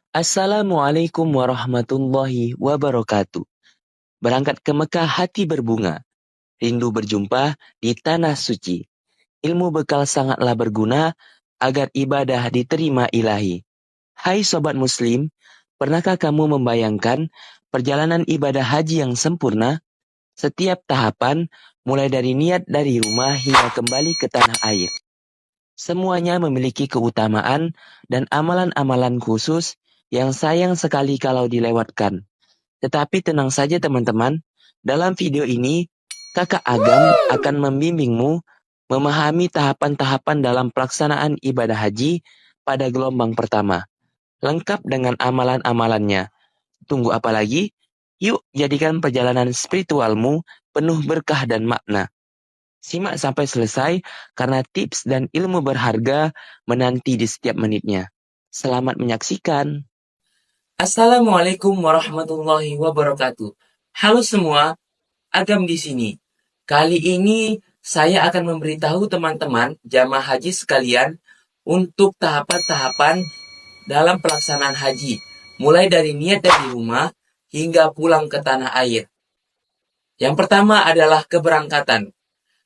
Assalamualaikum warahmatullahi wabarakatuh. Berangkat ke Mekah hati berbunga, rindu berjumpa di tanah suci. Ilmu bekal sangatlah berguna agar ibadah diterima ilahi. Hai sobat muslim, pernahkah kamu membayangkan perjalanan ibadah haji yang sempurna? Setiap tahapan, mulai dari niat dari rumah hingga kembali ke tanah air. Semuanya memiliki keutamaan dan amalan-amalan khusus yang sayang sekali kalau dilewatkan. Tetapi tenang saja teman-teman, dalam video ini Kakak Agam akan membimbingmu memahami tahapan-tahapan dalam pelaksanaan ibadah haji pada gelombang pertama, lengkap dengan amalan-amalannya. Tunggu apa lagi? Yuk jadikan perjalanan spiritualmu penuh berkah dan makna. Simak sampai selesai karena tips dan ilmu berharga menanti di setiap menitnya. Selamat menyaksikan. Assalamualaikum warahmatullahi wabarakatuh. Halo semua, Agam di sini. Kali ini saya akan memberitahu teman-teman jamaah haji sekalian untuk tahapan-tahapan dalam pelaksanaan haji, mulai dari niat dari rumah hingga pulang ke tanah air. Yang pertama adalah keberangkatan.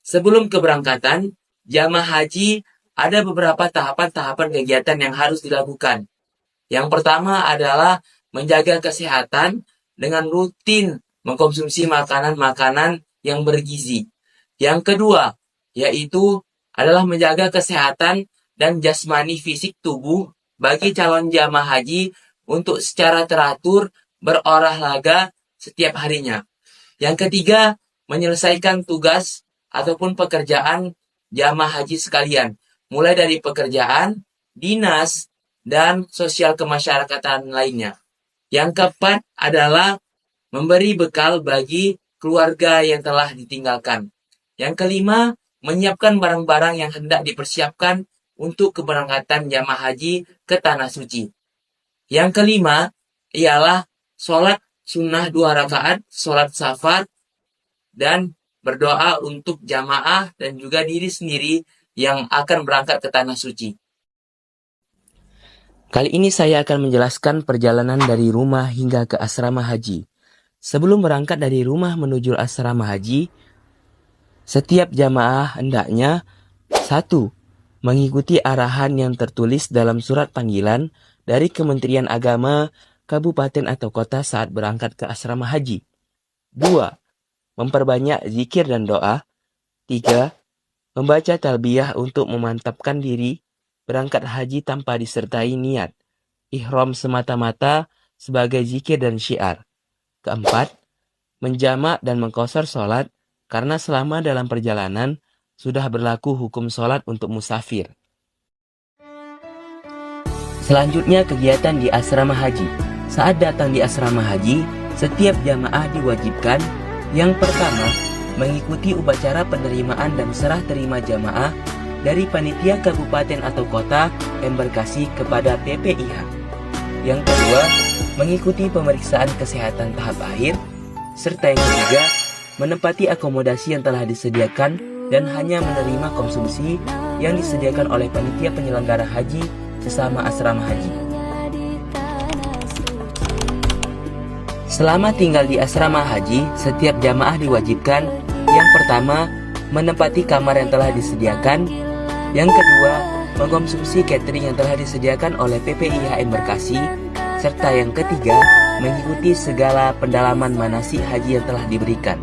Sebelum keberangkatan, jamaah haji ada beberapa tahapan-tahapan kegiatan yang harus dilakukan. Yang pertama adalah menjaga kesehatan dengan rutin mengkonsumsi makanan-makanan yang bergizi. Yang kedua, yaitu adalah menjaga kesehatan dan jasmani fisik tubuh bagi calon jamaah haji untuk secara teratur berolahraga setiap harinya. Yang ketiga, menyelesaikan tugas ataupun pekerjaan jamaah haji sekalian, mulai dari pekerjaan, dinas, dan sosial kemasyarakatan lainnya. Yang keempat adalah memberi bekal bagi keluarga yang telah ditinggalkan. Yang kelima, menyiapkan barang-barang yang hendak dipersiapkan untuk keberangkatan jamaah haji ke tanah suci. Yang kelima, ialah sholat sunnah 2 rakaat, sholat safar, dan berdoa untuk jamaah dan juga diri sendiri yang akan berangkat ke tanah suci. Kali ini saya akan menjelaskan perjalanan dari rumah hingga ke asrama haji. Sebelum berangkat dari rumah menuju asrama haji, setiap jamaah hendaknya 1. Mengikuti arahan yang tertulis dalam surat panggilan dari Kementerian Agama, kabupaten atau kota saat berangkat ke asrama haji. 2. Memperbanyak zikir dan doa. 3. Membaca talbiyah untuk memantapkan diri berangkat haji tanpa disertai niat. Ihram semata-mata sebagai zikir dan syiar. 4. Menjamak dan mengqashar sholat karena selama dalam perjalanan sudah berlaku hukum sholat untuk musafir. Selanjutnya kegiatan di asrama haji. Saat datang di asrama haji, setiap jamaah diwajibkan yang pertama, mengikuti upacara penerimaan dan serah terima jamaah dari panitia kabupaten atau kota embarkasi kepada PPIH. Yang kedua, mengikuti pemeriksaan kesehatan tahap akhir. Serta yang ketiga, menempati akomodasi yang telah disediakan dan hanya menerima konsumsi yang disediakan oleh panitia penyelenggara haji sesama asrama haji. Selama tinggal di asrama haji, setiap jamaah diwajibkan yang pertama, menempati kamar yang telah disediakan. Yang kedua, mengkonsumsi catering yang telah disediakan oleh PPIH Embarkasi. Serta yang ketiga, mengikuti segala pendalaman manasik haji yang telah diberikan.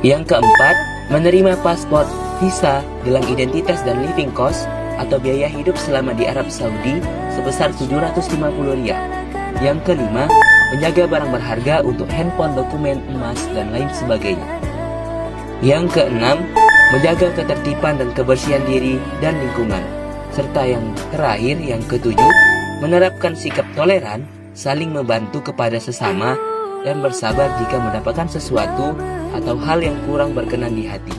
Yang keempat, menerima paspor, visa, gelang identitas dan living cost atau biaya hidup selama di Arab Saudi sebesar 750 riyal. Yang kelima, menjaga barang berharga untuk handphone, dokumen, emas, dan lain sebagainya. Yang keenam, menjaga ketertiban dan kebersihan diri dan lingkungan. Serta yang terakhir, yang ketujuh, menerapkan sikap toleran, saling membantu kepada sesama, dan bersabar jika mendapatkan sesuatu atau hal yang kurang berkenan di hati.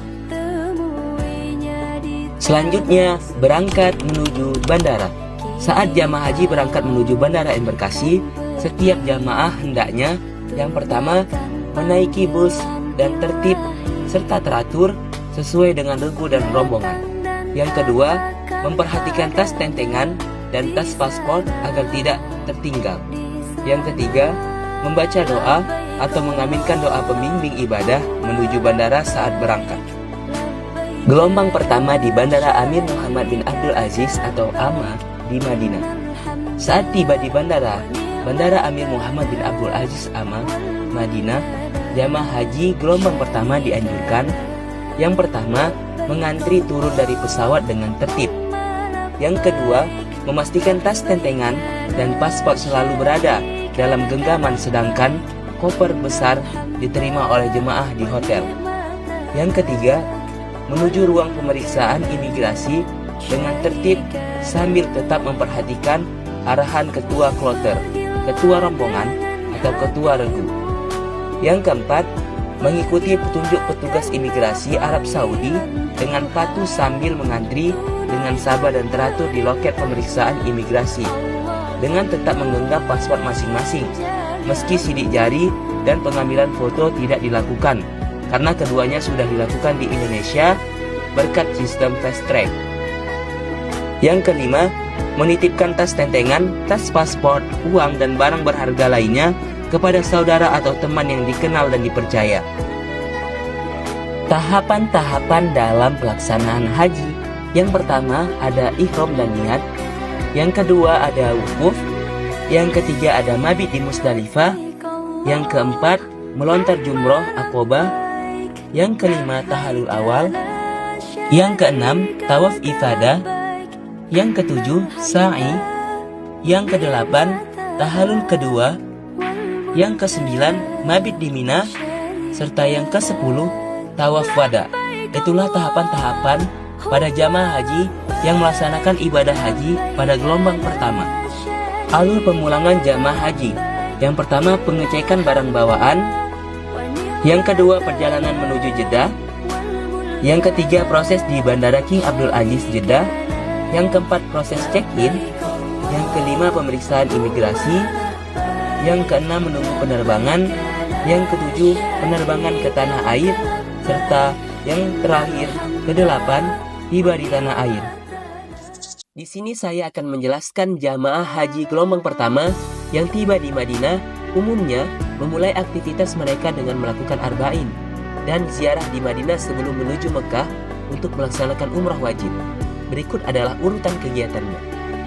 Selanjutnya, berangkat menuju bandara. Saat jamaah haji berangkat menuju bandara embarkasi, setiap jamaah hendaknya yang pertama, menaiki bus dan tertib serta teratur sesuai dengan regu dan rombongan. Yang kedua, memperhatikan tas tentengan dan tas paspor agar tidak tertinggal. Yang ketiga, membaca doa atau mengaminkan doa pembimbing ibadah menuju bandara saat berangkat. Gelombang pertama di Bandara Amir Muhammad bin Abdul Aziz atau AMA di Madinah. Saat tiba di Bandara Amir Muhammad bin Abdul Aziz AMA, Madinah, jamaah haji gelombang pertama dianjurkan. Yang pertama, mengantri turun dari pesawat dengan tertib. Yang kedua, memastikan tas tentengan dan paspor selalu berada dalam genggaman sedangkan koper besar diterima oleh jemaah di hotel. Yang ketiga, menuju ruang pemeriksaan imigrasi dengan tertib sambil tetap memperhatikan arahan ketua kloter, ketua rombongan, atau ketua regu. Yang keempat, mengikuti petunjuk petugas imigrasi Arab Saudi dengan patuh sambil mengantri dengan sabar dan teratur di loket pemeriksaan imigrasi dengan tetap menggenggam paspor masing-masing meski sidik jari dan pengambilan foto tidak dilakukan karena keduanya sudah dilakukan di Indonesia berkat sistem fast track. Yang kelima, menitipkan tas tentengan, tas paspor, uang, dan barang berharga lainnya kepada saudara atau teman yang dikenal dan dipercaya. Tahapan-tahapan dalam pelaksanaan haji. Yang pertama ada ihram dan niat. Yang kedua ada wukuf. Yang ketiga ada mabit di Musdalifah. Yang keempat melontar jumroh Aqobah. Yang kelima tahalul awal. Yang keenam tawaf ifadah. Yang ketujuh sa'i. Yang kedelapan tahalul kedua. Yang kesembilan mabit di Mina. Serta yang kesepuluh tawaf wada. Itulah tahapan-tahapan pada jamaah haji yang melaksanakan ibadah haji pada gelombang pertama. Alur pemulangan jamaah haji. Yang pertama pengecekan barang bawaan. Yang kedua perjalanan menuju Jeddah. Yang ketiga proses di Bandara King Abdul Aziz Jeddah. Yang keempat proses check-in. Yang kelima pemeriksaan imigrasi. Yang keenam menunggu penerbangan. Yang ketujuh penerbangan ke tanah air. Serta yang terakhir kedelapan tiba di tanah air. Di sini saya akan menjelaskan jamaah haji gelombang pertama yang tiba di Madinah umumnya memulai aktivitas mereka dengan melakukan arba'in dan ziarah di Madinah sebelum menuju Mekah untuk melaksanakan umrah wajib. Berikut adalah urutan kegiatannya.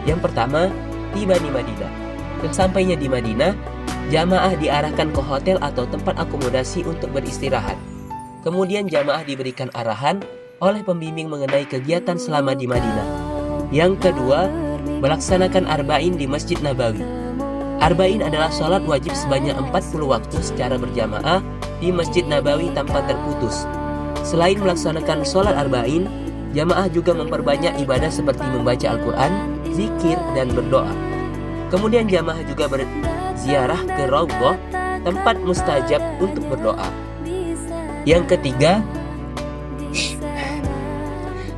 Yang pertama, tiba di Madinah. Sesampainya di Madinah, jamaah diarahkan ke hotel atau tempat akomodasi untuk beristirahat. Kemudian jamaah diberikan arahan oleh pembimbing mengenai kegiatan selama di Madinah. Yang kedua, melaksanakan arba'in di Masjid Nabawi. Arba'in adalah sholat wajib sebanyak 40 waktu secara berjamaah di Masjid Nabawi tanpa terputus. Selain melaksanakan sholat arba'in, jamaah juga memperbanyak ibadah seperti membaca Al-Quran, zikir, dan berdoa. Kemudian jamaah juga berziarah ke Raudhah, tempat mustajab untuk berdoa. Yang ketiga,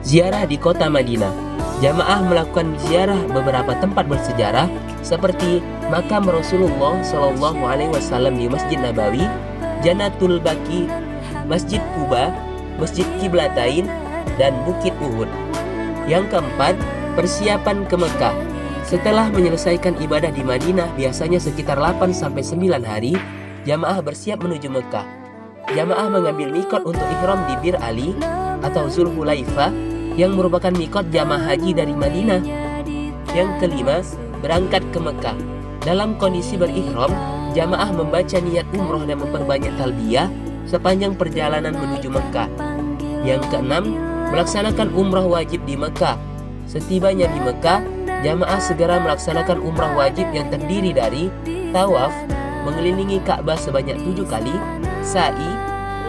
ziarah di kota Madinah. Jamaah melakukan ziarah beberapa tempat bersejarah seperti makam Rasulullah SAW di Masjid Nabawi, Jannatul Baqi, Masjid Quba, Masjid Qiblatain, dan Bukit Uhud. Yang keempat, persiapan ke Mekah. Setelah menyelesaikan ibadah di Madinah biasanya sekitar 8-9 hari, jamaah bersiap menuju Mekah. Jamaah mengambil mikot untuk ihram di Bir Ali atau Zulhulaifah yang merupakan mikot jamaah haji dari Madinah. Yang kelima, berangkat ke Mekah. Dalam kondisi berihram, jamaah membaca niat umroh dan memperbanyak talbiyah sepanjang perjalanan menuju Mekah. Yang keenam, melaksanakan umrah wajib di Mekah. Setibanya di Mekah, jamaah segera melaksanakan umrah wajib yang terdiri dari tawaf, mengelilingi Ka'bah sebanyak 7 kali, sa'i,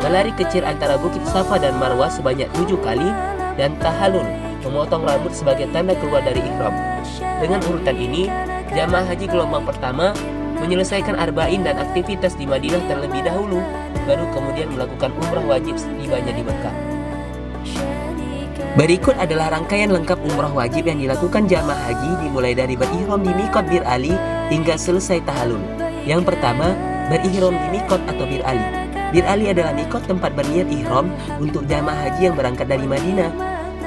melari kecil antara bukit Safa dan Marwah sebanyak 7 kali, dan tahalul, memotong rambut sebagai tanda keluar dari ihram. Dengan urutan ini, jamaah haji gelombang pertama menyelesaikan arba'in dan aktivitas di Madinah terlebih dahulu, baru kemudian melakukan umrah wajib setibanya di Mekah. Berikut adalah rangkaian lengkap umrah wajib yang dilakukan jamaah haji dimulai dari berihram di Mikot Bir Ali hingga selesai tahalul. Yang pertama, berihram di Mikot atau Bir Ali. Bir Ali adalah mikot tempat berniat ihram untuk jamaah haji yang berangkat dari Madinah.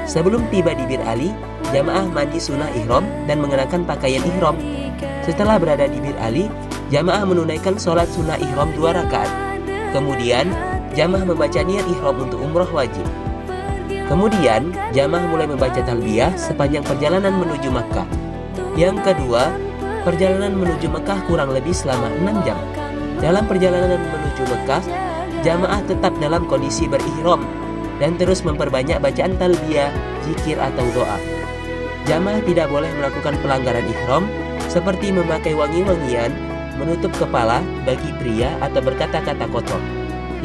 Sebelum tiba di Bir Ali, jamaah mandi sunnah ihram dan mengenakan pakaian ihram. Setelah berada di Bir Ali, jamaah menunaikan sholat sunnah ihram 2 rakaat. Kemudian, jamaah membaca niat ihram untuk umroh wajib. Kemudian, jamaah mulai membaca talbiyah sepanjang perjalanan menuju Makkah. Yang kedua, perjalanan menuju Makkah kurang lebih selama 6 jam. Dalam perjalanan menuju Makkah, jamaah tetap dalam kondisi berihram dan terus memperbanyak bacaan talbiyah, zikir atau doa. Jamaah tidak boleh melakukan pelanggaran ihram seperti memakai wangi-wangian, menutup kepala bagi pria atau berkata-kata kotor.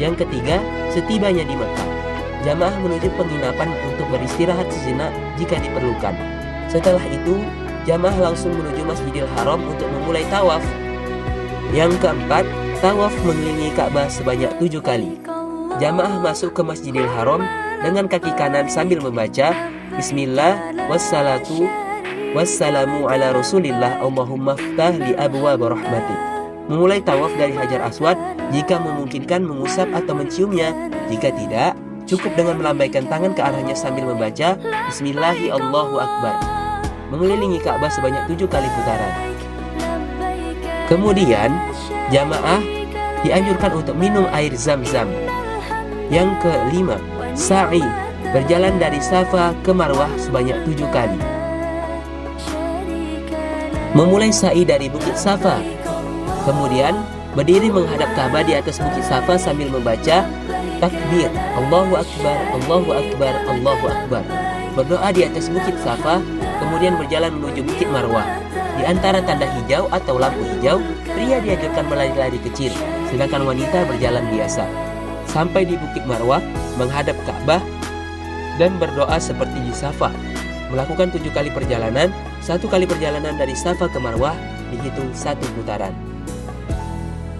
Yang ketiga, setibanya di Makkah, jamaah menuju penginapan untuk beristirahat sejenak jika diperlukan. Setelah itu, jamaah langsung menuju Masjidil Haram untuk memulai tawaf. Yang keempat, tawaf mengelilingi Ka'bah sebanyak 7 kali. Jamaah masuk ke Masjidil Haram dengan kaki kanan sambil membaca Bismillah wassalatu wassalamu ala rasulillah Allahumma ftah li abwaab rahmatik. Memulai tawaf dari Hajar Aswad, jika memungkinkan mengusap atau menciumnya. Jika tidak, cukup dengan melambaikan tangan ke arahnya sambil membaca Bismillahi Allahu Akbar. Mengelilingi Ka'bah sebanyak 7 kali putaran. Kemudian, jamaah dianjurkan untuk minum air zam-zam. Yang kelima, sa'i, berjalan dari Safa ke Marwah sebanyak 7 kali. Memulai sa'i dari Bukit Safa. Kemudian, berdiri menghadap Ka'bah di atas Bukit Safa sambil membaca takbir, Allahu Akbar, Allahu Akbar, Allahu Akbar. Berdoa di atas Bukit Safa, kemudian berjalan menuju Bukit Marwah. Di antara tanda hijau atau lampu hijau, pria dianjurkan berlari-lari kecil, sedangkan wanita berjalan biasa. Sampai di Bukit Marwah, menghadap Ka'bah dan berdoa seperti di Safa. Melakukan 7 kali perjalanan, 1 kali perjalanan dari Safa ke Marwah dihitung 1 putaran.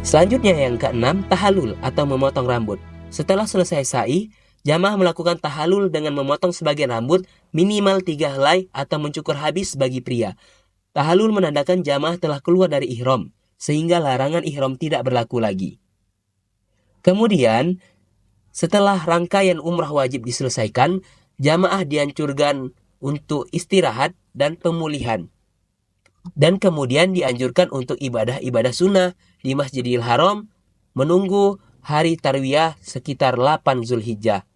Selanjutnya yang keenam, tahallul atau memotong rambut. Setelah selesai sa'i, jamaah melakukan tahallul dengan memotong sebagian rambut minimal 3 helai atau mencukur habis bagi pria. Tahallul menandakan jamaah telah keluar dari ihram, sehingga larangan ihram tidak berlaku lagi. Kemudian, setelah rangkaian umrah wajib diselesaikan, jamaah dianjurkan untuk istirahat dan pemulihan. Dan kemudian dianjurkan untuk ibadah-ibadah sunnah di Masjidil Haram menunggu hari tarwiyah sekitar 8 Zulhijjah.